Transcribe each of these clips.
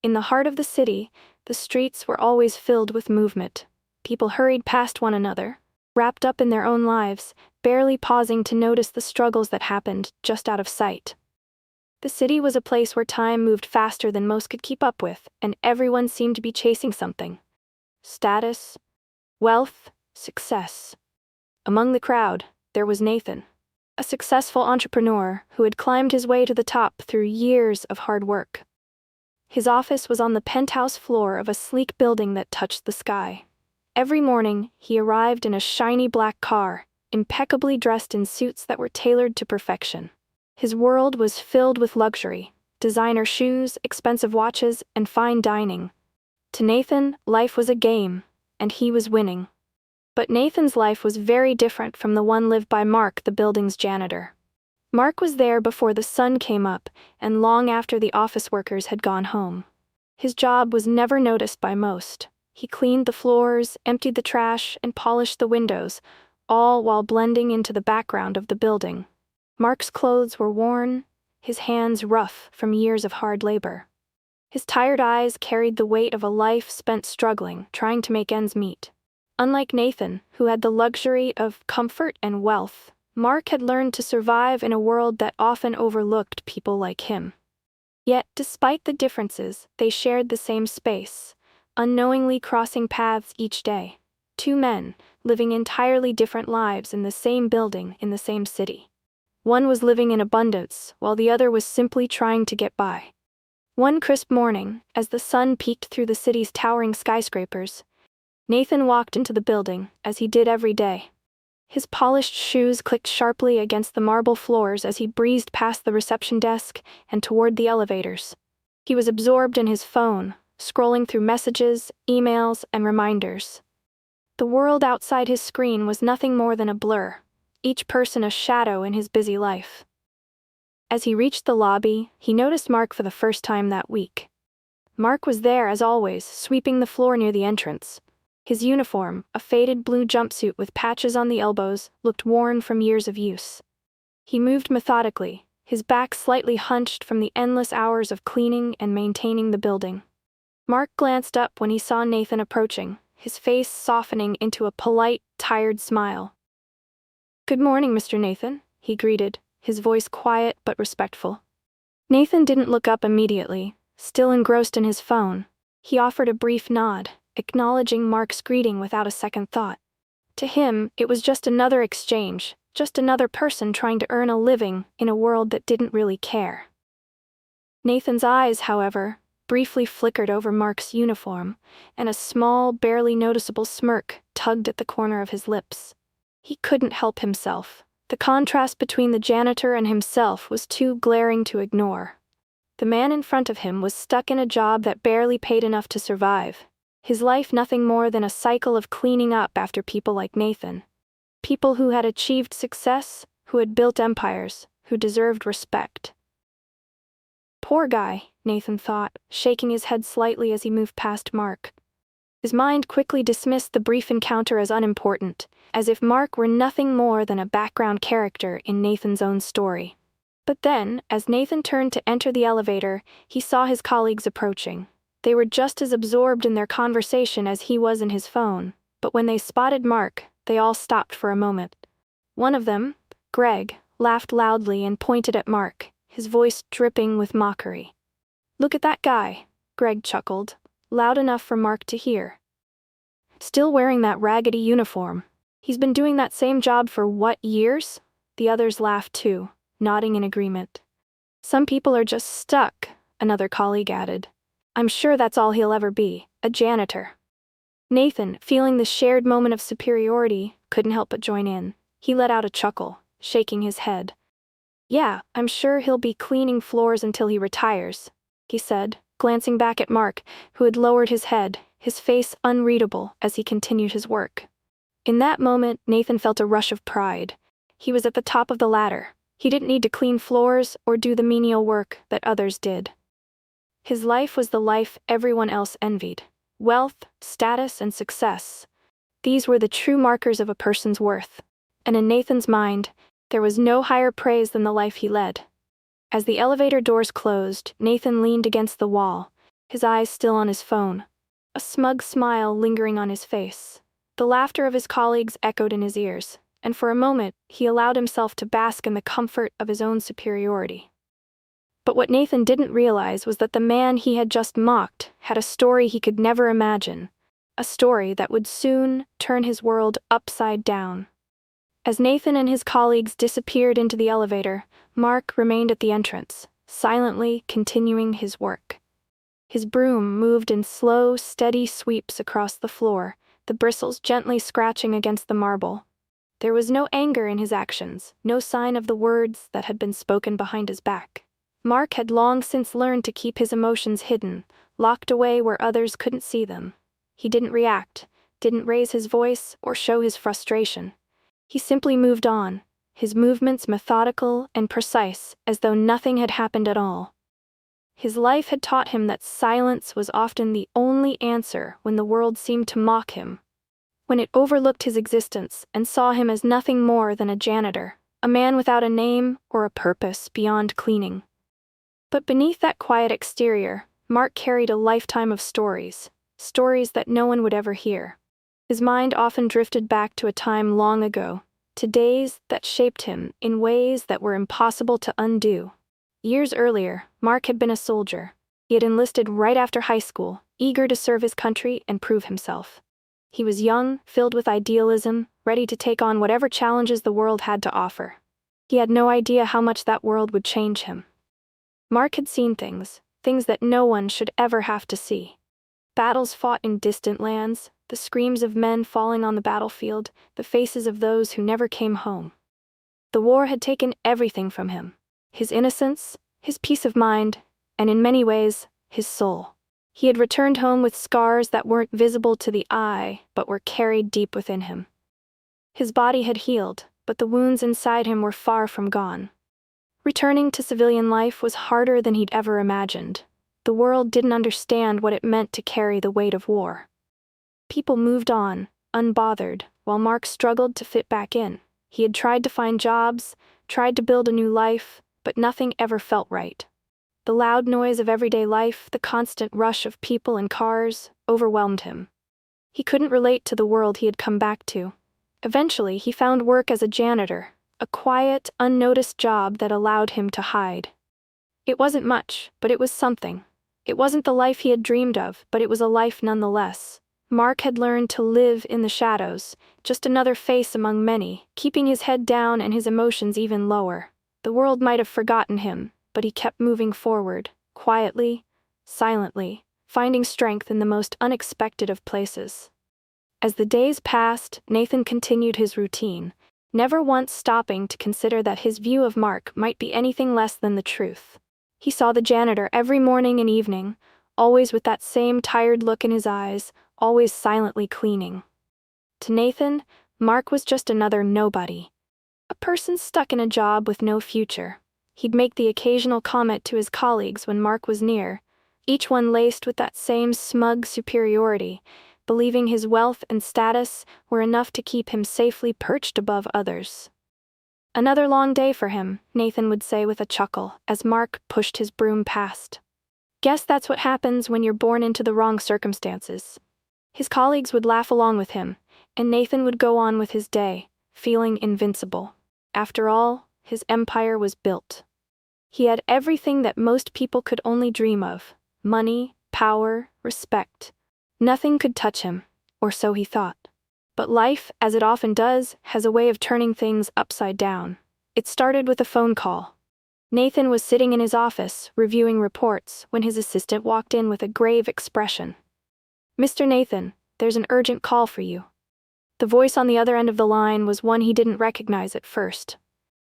In the heart of the city, the streets were always filled with movement. People hurried past one another, wrapped up in their own lives, barely pausing to notice the struggles that happened just out of sight. The city was a place where time moved faster than most could keep up with, and everyone seemed to be chasing something. Status, wealth, success. Among the crowd, there was Nathan, a successful entrepreneur who had climbed his way to the top through years of hard work. His office was on the penthouse floor of a sleek building that touched the sky. Every morning, he arrived in a shiny black car, impeccably dressed in suits that were tailored to perfection. His world was filled with luxury, designer shoes, expensive watches, and fine dining. To Nathan, life was a game, and he was winning. But Nathan's life was very different from the one lived by Mark, the building's janitor. Mark was there before the sun came up and long after the office workers had gone home. His job was never noticed by most. He cleaned the floors, emptied the trash, and polished the windows, all while blending into the background of the building. Mark's clothes were worn, his hands rough from years of hard labor. His tired eyes carried the weight of a life spent struggling, trying to make ends meet. Unlike Nathan, who had the luxury of comfort and wealth, Mark had learned to survive in a world that often overlooked people like him. Yet, despite the differences, they shared the same space, unknowingly crossing paths each day. Two men, living entirely different lives in the same building in the same city. One was living in abundance, while the other was simply trying to get by. One crisp morning, as the sun peeked through the city's towering skyscrapers, Nathan walked into the building, as he did every day. His polished shoes clicked sharply against the marble floors as he breezed past the reception desk and toward the elevators. He was absorbed in his phone, scrolling through messages, emails, and reminders. The world outside his screen was nothing more than a blur, each person a shadow in his busy life. As he reached the lobby, he noticed Mark for the first time that week. Mark was there as always, sweeping the floor near the entrance. His uniform, a faded blue jumpsuit with patches on the elbows, looked worn from years of use. He moved methodically, his back slightly hunched from the endless hours of cleaning and maintaining the building. Mark glanced up when he saw Nathan approaching, his face softening into a polite, tired smile. "Good morning, Mr. Nathan," he greeted, his voice quiet but respectful. Nathan didn't look up immediately, still engrossed in his phone. He offered a brief nod, acknowledging Mark's greeting without a second thought. To him, it was just another exchange, just another person trying to earn a living in a world that didn't really care. Nathan's eyes, however, briefly flickered over Mark's uniform, and a small, barely noticeable smirk tugged at the corner of his lips. He couldn't help himself. The contrast between the janitor and himself was too glaring to ignore. The man in front of him was stuck in a job that barely paid enough to survive. His life nothing more than a cycle of cleaning up after people like Nathan. People who had achieved success, who had built empires, who deserved respect. Poor guy, Nathan thought, shaking his head slightly as he moved past Mark. His mind quickly dismissed the brief encounter as unimportant, as if Mark were nothing more than a background character in Nathan's own story. But then, as Nathan turned to enter the elevator, he saw his colleagues approaching. They were just as absorbed in their conversation as he was in his phone, but when they spotted Mark, they all stopped for a moment. One of them, Greg, laughed loudly and pointed at Mark, his voice dripping with mockery. "Look at that guy," Greg chuckled, loud enough for Mark to hear. "Still wearing that raggedy uniform. He's been doing that same job for what, years?" The others laughed too, nodding in agreement. "Some people are just stuck," another colleague added. "I'm sure that's all he'll ever be, a janitor." Nathan, feeling the shared moment of superiority, couldn't help but join in. He let out a chuckle, shaking his head. "Yeah, I'm sure he'll be cleaning floors until he retires," he said, glancing back at Mark, who had lowered his head, his face unreadable as he continued his work. In that moment, Nathan felt a rush of pride. He was at the top of the ladder. He didn't need to clean floors or do the menial work that others did. His life was the life everyone else envied. Wealth, status, and success. These were the true markers of a person's worth. And in Nathan's mind, there was no higher praise than the life he led. As the elevator doors closed, Nathan leaned against the wall, his eyes still on his phone, a smug smile lingering on his face. The laughter of his colleagues echoed in his ears, and for a moment he allowed himself to bask in the comfort of his own superiority. But what Nathan didn't realize was that the man he had just mocked had a story he could never imagine, a story that would soon turn his world upside down. As Nathan and his colleagues disappeared into the elevator, Mark remained at the entrance, silently continuing his work. His broom moved in slow, steady sweeps across the floor, the bristles gently scratching against the marble. There was no anger in his actions, no sign of the words that had been spoken behind his back. Mark had long since learned to keep his emotions hidden, locked away where others couldn't see them. He didn't react, didn't raise his voice or show his frustration. He simply moved on, his movements methodical and precise, as though nothing had happened at all. His life had taught him that silence was often the only answer when the world seemed to mock him, when it overlooked his existence and saw him as nothing more than a janitor, a man without a name or a purpose beyond cleaning. But beneath that quiet exterior, Mark carried a lifetime of stories that no one would ever hear. His mind often drifted back to a time long ago, to days that shaped him in ways that were impossible to undo. Years earlier, Mark had been a soldier. He had enlisted right after high school, eager to serve his country and prove himself. He was young, filled with idealism, ready to take on whatever challenges the world had to offer. He had no idea how much that world would change him. Mark had seen things that no one should ever have to see. Battles fought in distant lands, the screams of men falling on the battlefield, the faces of those who never came home. The war had taken everything from him: his innocence, his peace of mind, and in many ways, his soul. He had returned home with scars that weren't visible to the eye, but were carried deep within him. His body had healed, but the wounds inside him were far from gone. Returning to civilian life was harder than he'd ever imagined. The world didn't understand what it meant to carry the weight of war. People moved on, unbothered, while Mark struggled to fit back in. He had tried to find jobs, tried to build a new life, but nothing ever felt right. The loud noise of everyday life, the constant rush of people and cars, overwhelmed him. He couldn't relate to the world he had come back to. Eventually, he found work as a janitor, a quiet, unnoticed job that allowed him to hide. It wasn't much, but it was something. It wasn't the life he had dreamed of, but it was a life nonetheless. Mark had learned to live in the shadows, just another face among many, keeping his head down and his emotions even lower. The world might have forgotten him, but he kept moving forward, quietly, silently, finding strength in the most unexpected of places. As the days passed, Nathan continued his routine, never once stopping to consider that his view of Mark might be anything less than the truth. He saw the janitor every morning and evening, always with that same tired look in his eyes, always silently cleaning. To Nathan, Mark was just another nobody. A person stuck in a job with no future. He'd make the occasional comment to his colleagues when Mark was near, each one laced with that same smug superiority, believing his wealth and status were enough to keep him safely perched above others. "Another long day for him," Nathan would say with a chuckle as Mark pushed his broom past. "Guess that's what happens when you're born into the wrong circumstances." His colleagues would laugh along with him, and Nathan would go on with his day, feeling invincible. After all, his empire was built. He had everything that most people could only dream of: money, power, respect. Nothing could touch him, or so he thought. But life, as it often does, has a way of turning things upside down. It started with a phone call. Nathan was sitting in his office, reviewing reports, when his assistant walked in with a grave expression. "Mr. Nathan, there's an urgent call for you." The voice on the other end of the line was one he didn't recognize at first.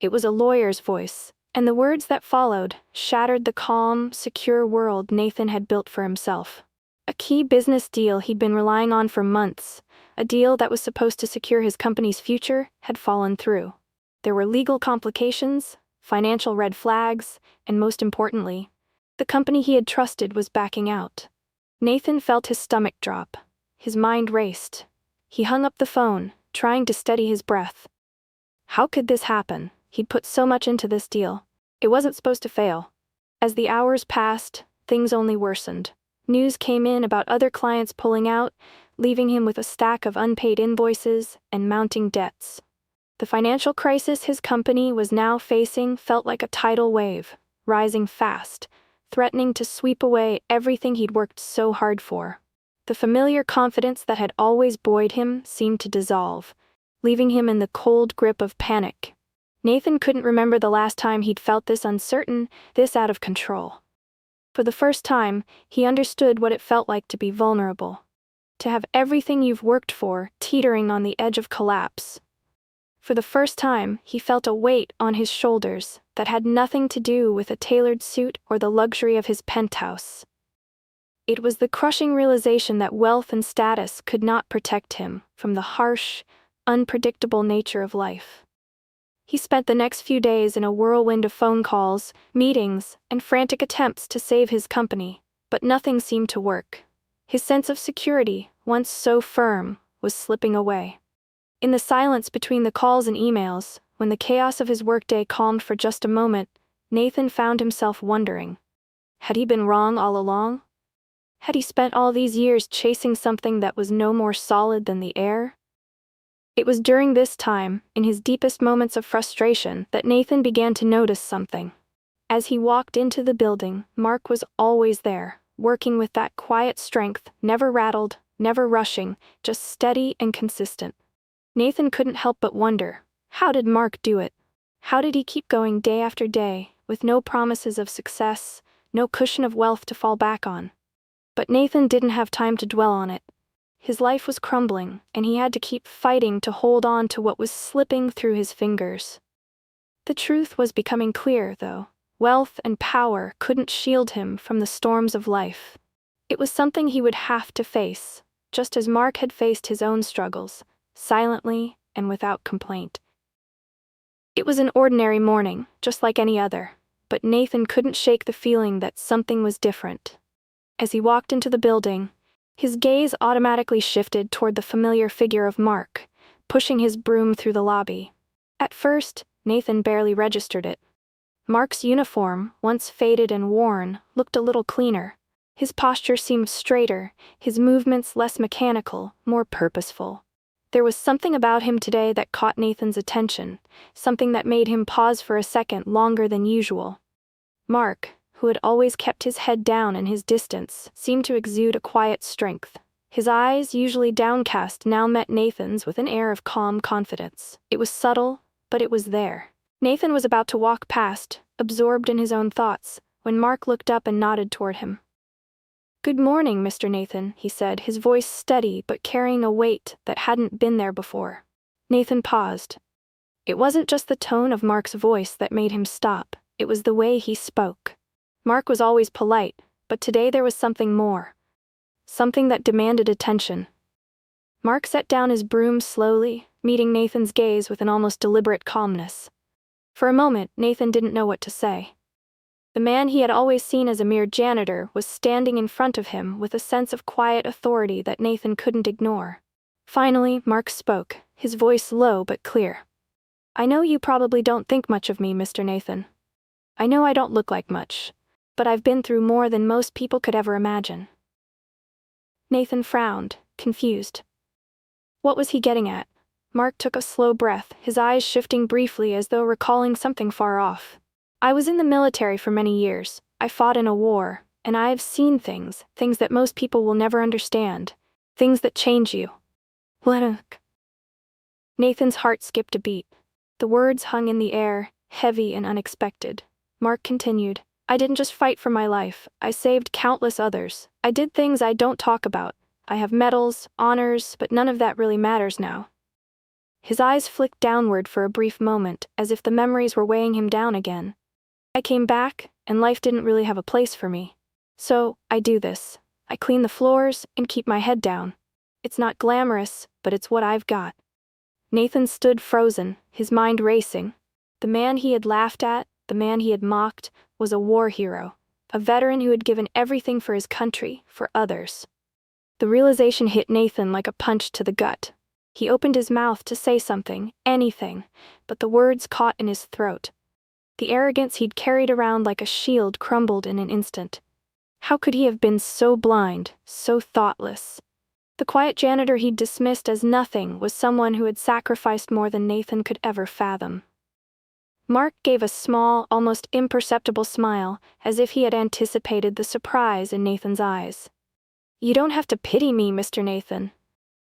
It was a lawyer's voice, and the words that followed shattered the calm, secure world Nathan had built for himself. A key business deal he'd been relying on for months, a deal that was supposed to secure his company's future, had fallen through. There were legal complications, financial red flags, and most importantly, the company he had trusted was backing out. Nathan felt his stomach drop. His mind raced. He hung up the phone, trying to steady his breath. How could this happen? He'd put so much into this deal. It wasn't supposed to fail. As the hours passed, things only worsened. News came in about other clients pulling out, leaving him with a stack of unpaid invoices and mounting debts. The financial crisis his company was now facing felt like a tidal wave, rising fast, threatening to sweep away everything he'd worked so hard for. The familiar confidence that had always buoyed him seemed to dissolve, leaving him in the cold grip of panic. Nathan couldn't remember the last time he'd felt this uncertain, this out of control. For the first time, he understood what it felt like to be vulnerable. To have everything you've worked for teetering on the edge of collapse. For the first time, he felt a weight on his shoulders that had nothing to do with a tailored suit or the luxury of his penthouse. It was the crushing realization that wealth and status could not protect him from the harsh, unpredictable nature of life. He spent the next few days in a whirlwind of phone calls, meetings, and frantic attempts to save his company, but nothing seemed to work. His sense of security, once so firm, was slipping away. In the silence between the calls and emails, when the chaos of his workday calmed for just a moment, Nathan found himself wondering. Had he been wrong all along? Had he spent all these years chasing something that was no more solid than the air? It was during this time, in his deepest moments of frustration, that Nathan began to notice something. As he walked into the building, Mark was always there, working with that quiet strength, never rattled, never rushing, just steady and consistent. Nathan couldn't help but wonder, how did Mark do it? How did he keep going day after day, with no promises of success, no cushion of wealth to fall back on? But Nathan didn't have time to dwell on it. His life was crumbling, and he had to keep fighting to hold on to what was slipping through his fingers. The truth was becoming clear, though. Wealth and power couldn't shield him from the storms of life. It was something he would have to face, just as Mark had faced his own struggles, silently and without complaint. It was an ordinary morning, just like any other, but Nathan couldn't shake the feeling that something was different. As he walked into the building, his gaze automatically shifted toward the familiar figure of Mark, pushing his broom through the lobby. At first, Nathan barely registered it. Mark's uniform, once faded and worn, looked a little cleaner. His posture seemed straighter, his movements less mechanical, more purposeful. There was something about him today that caught Nathan's attention, something that made him pause for a second longer than usual. Mark, who had always kept his head down in his distance, seemed to exude a quiet strength. His eyes, usually downcast, now met Nathan's with an air of calm confidence. It was subtle, but it was there. Nathan was about to walk past, absorbed in his own thoughts, when Mark looked up and nodded toward him. "Good morning, Mr. Nathan," he said, his voice steady but carrying a weight that hadn't been there before. Nathan paused. It wasn't just the tone of Mark's voice that made him stop, it was the way he spoke. Mark was always polite, but today there was something more. Something that demanded attention. Mark set down his broom slowly, meeting Nathan's gaze with an almost deliberate calmness. For a moment, Nathan didn't know what to say. The man he had always seen as a mere janitor was standing in front of him with a sense of quiet authority that Nathan couldn't ignore. Finally, Mark spoke, his voice low but clear. "I know you probably don't think much of me, Mr. Nathan. I know I don't look like much, but I've been through more than most people could ever imagine." Nathan frowned, confused. What was he getting at? Mark took a slow breath, his eyes shifting briefly as though recalling something far off. "I was in the military for many years. I fought in a war, and I have seen things that most people will never understand, things that change you." What? Nathan's heart skipped a beat. The words hung in the air, heavy and unexpected. Mark continued, "I didn't just fight for my life, I saved countless others. I did things I don't talk about. I have medals, honors, but none of that really matters now." His eyes flicked downward for a brief moment, as if the memories were weighing him down again. "I came back, and life didn't really have a place for me. So, I do this. I clean the floors and keep my head down. It's not glamorous, but it's what I've got." Nathan stood frozen, his mind racing. The man he had laughed at, the man he had mocked, was a war hero, a veteran who had given everything for his country, for others. The realization hit Nathan like a punch to the gut. He opened his mouth to say something, anything, but the words caught in his throat. The arrogance he'd carried around like a shield crumbled in an instant. How could he have been so blind, so thoughtless? The quiet janitor he'd dismissed as nothing was someone who had sacrificed more than Nathan could ever fathom. Mark gave a small, almost imperceptible smile, as if he had anticipated the surprise in Nathan's eyes. "You don't have to pity me, Mr. Nathan.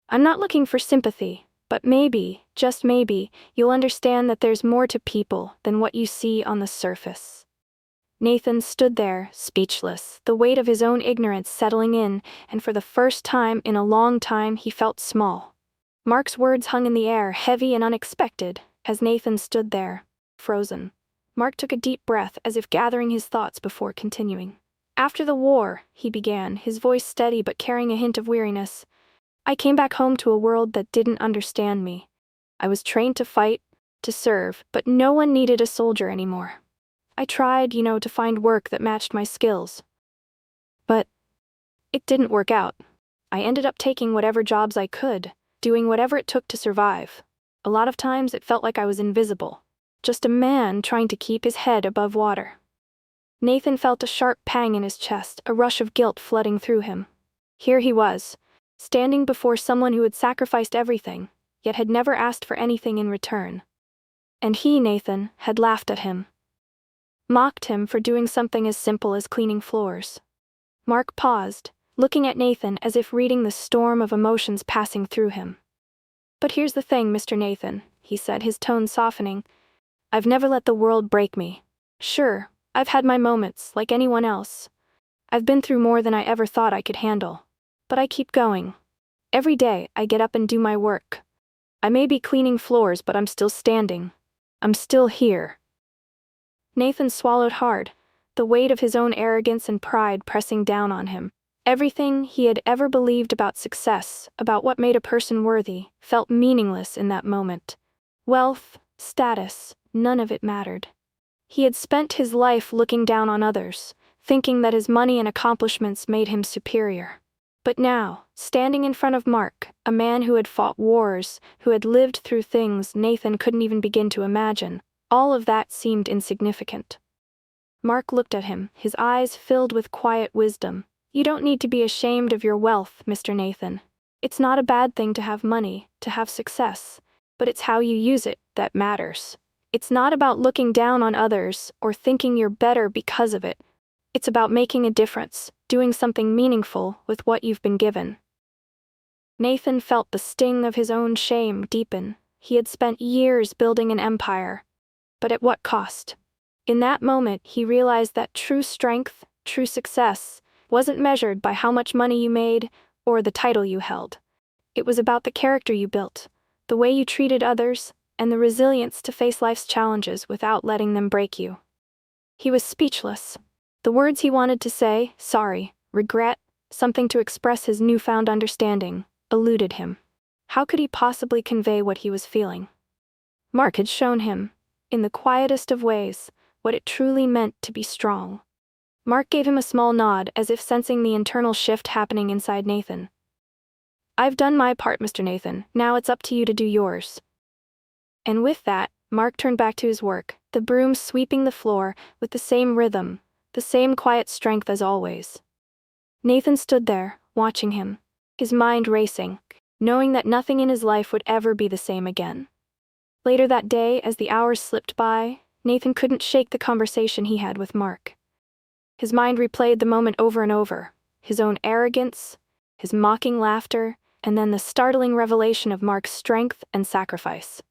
I'm not looking for sympathy, but maybe, just maybe, you'll understand that there's more to people than what you see on the surface." Nathan stood there, speechless, the weight of his own ignorance settling in, and for the first time in a long time he felt small. Mark's words hung in the air, heavy and unexpected, as Nathan stood there, frozen. Mark took a deep breath, as if gathering his thoughts before continuing. "After the war," he began, his voice steady but carrying a hint of weariness, "I came back home to a world that didn't understand me. I was trained to fight, to serve, but no one needed a soldier anymore. I tried, to find work that matched my skills. But it didn't work out. I ended up taking whatever jobs I could, doing whatever it took to survive. A lot of times it felt like I was invisible, just a man trying to keep his head above water." Nathan felt a sharp pang in his chest, a rush of guilt flooding through him. Here he was, standing before someone who had sacrificed everything, yet had never asked for anything in return. And he, Nathan, had laughed at him. Mocked him for doing something as simple as cleaning floors. Mark paused, looking at Nathan as if reading the storm of emotions passing through him. "But here's the thing, Mr. Nathan," he said, his tone softening. "I've never let the world break me. Sure, I've had my moments, like anyone else. I've been through more than I ever thought I could handle. But I keep going. Every day, I get up and do my work. I may be cleaning floors, but I'm still standing. I'm still here." Nathan swallowed hard, the weight of his own arrogance and pride pressing down on him. Everything he had ever believed about success, about what made a person worthy, felt meaningless in that moment. Wealth, status, none of it mattered. He had spent his life looking down on others, thinking that his money and accomplishments made him superior. But now, standing in front of Mark, a man who had fought wars, who had lived through things Nathan couldn't even begin to imagine, all of that seemed insignificant. Mark looked at him, his eyes filled with quiet wisdom. "You don't need to be ashamed of your wealth, Mr. Nathan. It's not a bad thing to have money, to have success, but it's how you use it that matters. It's not about looking down on others or thinking you're better because of it. It's about making a difference, doing something meaningful with what you've been given." Nathan felt the sting of his own shame deepen. He had spent years building an empire. But at what cost? In that moment, he realized that true strength, true success, wasn't measured by how much money you made or the title you held. It was about the character you built, the way you treated others, and the resilience to face life's challenges without letting them break you. He was speechless. The words he wanted to say, sorry, regret, something to express his newfound understanding, eluded him. How could he possibly convey what he was feeling? Mark had shown him, in the quietest of ways, what it truly meant to be strong. Mark gave him a small nod, as if sensing the internal shift happening inside Nathan. "I've done my part, Mr. Nathan. Now it's up to you to do yours." And with that, Mark turned back to his work, the broom sweeping the floor with the same rhythm, the same quiet strength as always. Nathan stood there, watching him, his mind racing, knowing that nothing in his life would ever be the same again. Later that day, as the hours slipped by, Nathan couldn't shake the conversation he had with Mark. His mind replayed the moment over and over, his own arrogance, his mocking laughter, and then the startling revelation of Mark's strength and sacrifice.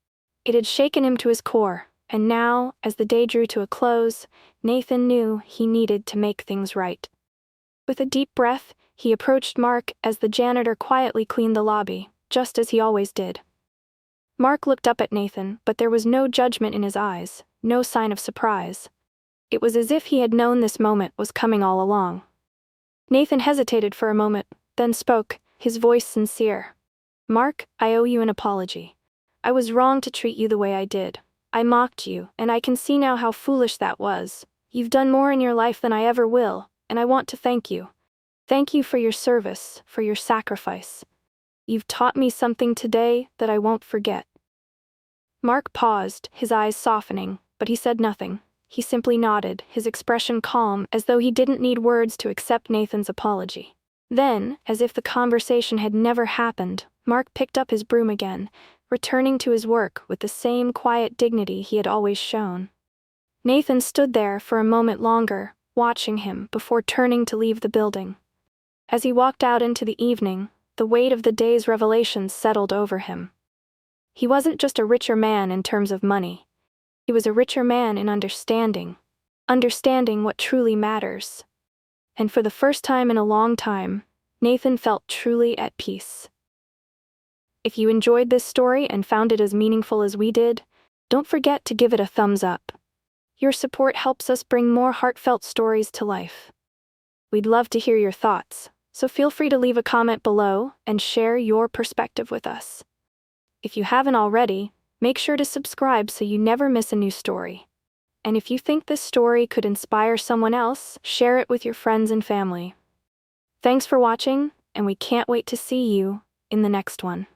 It had shaken him to his core, and now, as the day drew to a close, Nathan knew he needed to make things right. With a deep breath, he approached Mark as the janitor quietly cleaned the lobby, just as he always did. Mark looked up at Nathan, but there was no judgment in his eyes, no sign of surprise. It was as if he had known this moment was coming all along. Nathan hesitated for a moment, then spoke, his voice sincere. "Mark, I owe you an apology. I was wrong to treat you the way I did. I mocked you, and I can see now how foolish that was. You've done more in your life than I ever will, and I want to thank you. Thank you for your service, for your sacrifice. You've taught me something today that I won't forget." Mark paused, his eyes softening, but he said nothing. He simply nodded, his expression calm, as though he didn't need words to accept Nathan's apology. Then, as if the conversation had never happened, Mark picked up his broom again, returning to his work with the same quiet dignity he had always shown. Nathan stood there for a moment longer, watching him before turning to leave the building. As he walked out into the evening, the weight of the day's revelations settled over him. He wasn't just a richer man in terms of money. He was a richer man in understanding what truly matters. And for the first time in a long time, Nathan felt truly at peace. If you enjoyed this story and found it as meaningful as we did, don't forget to give it a thumbs up. Your support helps us bring more heartfelt stories to life. We'd love to hear your thoughts, so feel free to leave a comment below and share your perspective with us. If you haven't already, make sure to subscribe so you never miss a new story. And if you think this story could inspire someone else, share it with your friends and family. Thanks for watching, and we can't wait to see you in the next one.